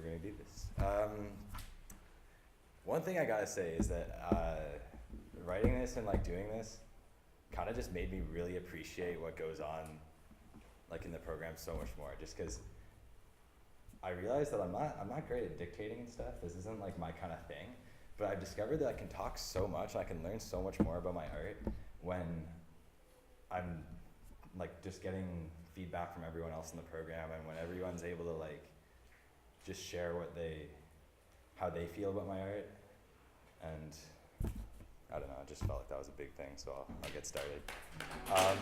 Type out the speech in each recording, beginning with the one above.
we're gonna do this. One thing I gotta say is that writing this and like doing this kind of just made me really appreciate what goes on like in the program so much more. Just because I realized that I'm not great at dictating and stuff. This isn't like my kind of thing. But I've discovered that I can talk so much, I can learn so much more about my art when I'm like just getting feedback from everyone else in the program, and when everyone's able to like just share how they feel about my art. And I don't know, I just felt like that was a big thing, so I'll get started. Alright.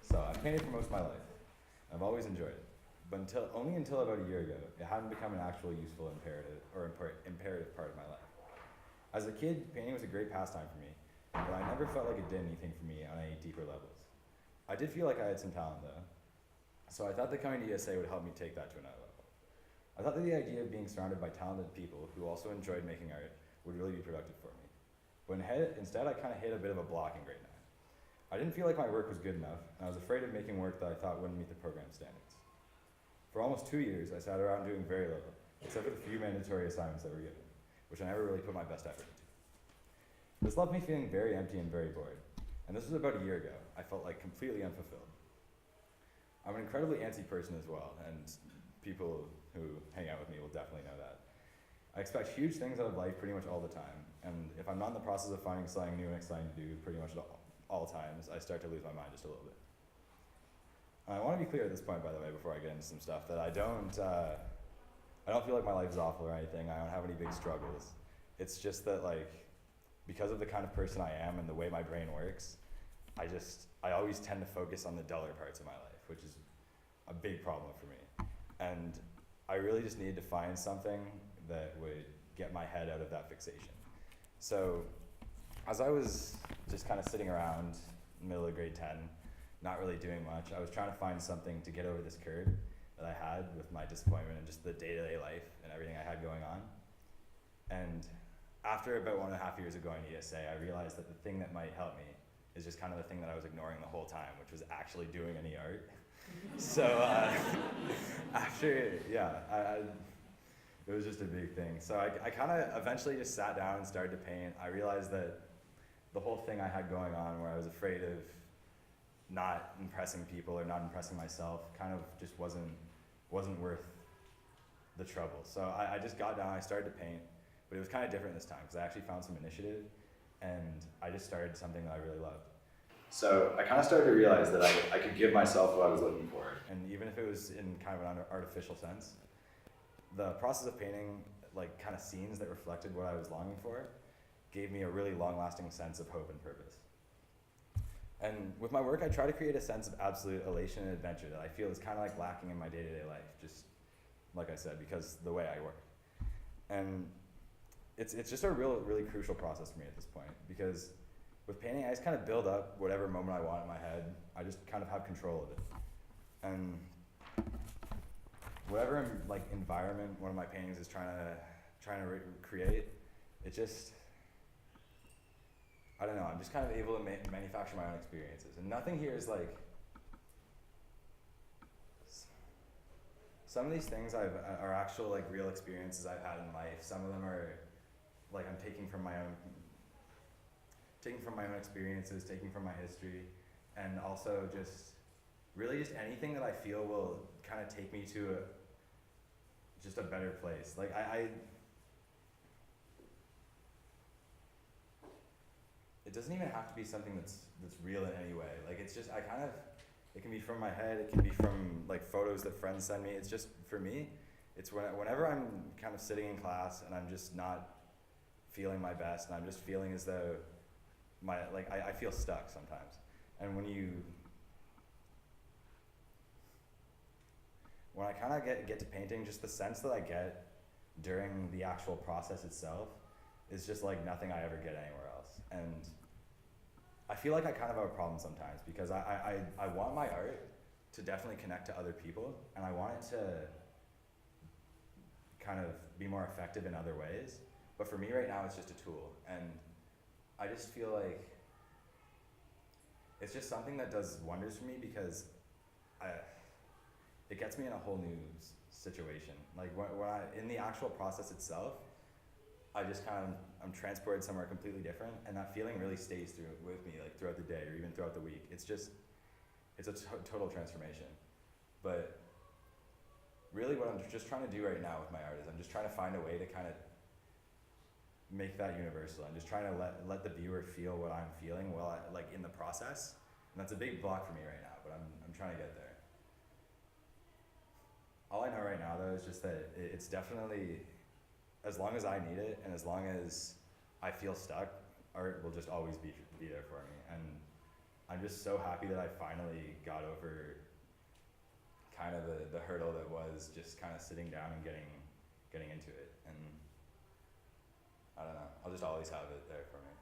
So I've painted for most of my life. I've always enjoyed it. But only until about a year ago, it hadn't become an actual useful imperative part of my life. As a kid, painting was a great pastime for me, but I never felt like it did anything for me on any deeper levels. I did feel like I had some talent though, so I thought that coming to ESA would help me take that to another level. I thought that the idea of being surrounded by talented people who also enjoyed making art would really be productive for me. But instead, I kind of hit a bit of a block in grade 9. I didn't feel like my work was good enough, and I was afraid of making work that I thought wouldn't meet the program standards. For almost 2 years, I sat around doing very little, except for the few mandatory assignments that were given, which I never really put my best effort into. This left me feeling very empty and very bored, and this was about a year ago. I felt like completely unfulfilled. I'm an incredibly antsy person as well, and people who hang out with me will definitely know that. I expect huge things out of life pretty much all the time, and if I'm not in the process of finding something new and exciting to do pretty much at all times, I start to lose my mind just a little bit. I want to be clear at this point, by the way, before I get into some stuff, that I don't feel like my life is awful or anything. I don't have any big struggles. It's just that, like, because of the kind of person I am and the way my brain works, I always tend to focus on the duller parts of my life, which is a big problem for me. And I really just needed to find something that would get my head out of that fixation. So as I was just kind of sitting around in the middle of grade 10, not really doing much, I was trying to find something to get over this curve that I had with my disappointment and just the day-to-day life and everything I had going on. And after about 1.5 years of going to ESA, I realized that the thing that might help me is just kind of the thing that I was ignoring the whole time, which was actually doing any art. So it was just a big thing. So I kind of eventually just sat down and started to paint. I realized that the whole thing I had going on, where I was afraid of not impressing people or not impressing myself, kind of just wasn't worth the trouble. So I just got down, I started to paint, but it was kind of different this time because I actually found some initiative and I just started something that I really loved. So I kind of started to realize that I could give myself what I was looking for, and even if it was in kind of an artificial sense, the process of painting like kind of scenes that reflected what I was longing for gave me a really long-lasting sense of hope and purpose. And with my work, I try to create a sense of absolute elation and adventure that I feel is kind of like lacking in my day-to-day life, just like I said, because the way I work. And it's just a really crucial process for me at this point, because with painting, I just kind of build up whatever moment I want in my head. I just kind of have control of it. And whatever like environment one of my paintings is trying to create, it just, I don't know, I'm just kind of able to manufacture my own experiences. And nothing here is like, some of these things are actual like real experiences I've had in life. Some of them are like I'm taking from my own experiences, taking from my history, and also just anything that I feel will kind of take me to just a better place. Like it doesn't even have to be something that's real in any way. Like it's just, it can be from my head, it can be from like photos that friends send me. It's just, for me, it's whenever I'm kind of sitting in class and I'm just not feeling my best and I'm just feeling as though I feel stuck sometimes. And when I kind of get to painting, just the sense that I get during the actual process itself is just like nothing I ever get anywhere else. And I feel like I kind of have a problem sometimes because I want my art to definitely connect to other people, and I want it to kind of be more effective in other ways. But for me right now, it's just a tool. And I just feel like it's just something that does wonders for me because it gets me in a whole new situation. Like when I, in the actual process itself, I just I'm transported somewhere completely different, and that feeling really stays with me like throughout the day or even throughout the week. It's a total transformation. But really what I'm just trying to do right now with my art is I'm just trying to find a way to kind of make that universal. I'm just trying to let the viewer feel what I'm feeling while like in the process. And that's a big block for me right now, but I'm trying to get there. All I know right now though is just that it's definitely, as long as I need it and as long as I feel stuck, art will just always be there for me. And I'm just so happy that I finally got over kind of the hurdle that was just kind of sitting down and getting into it. And I don't know, I'll just always have it there for me.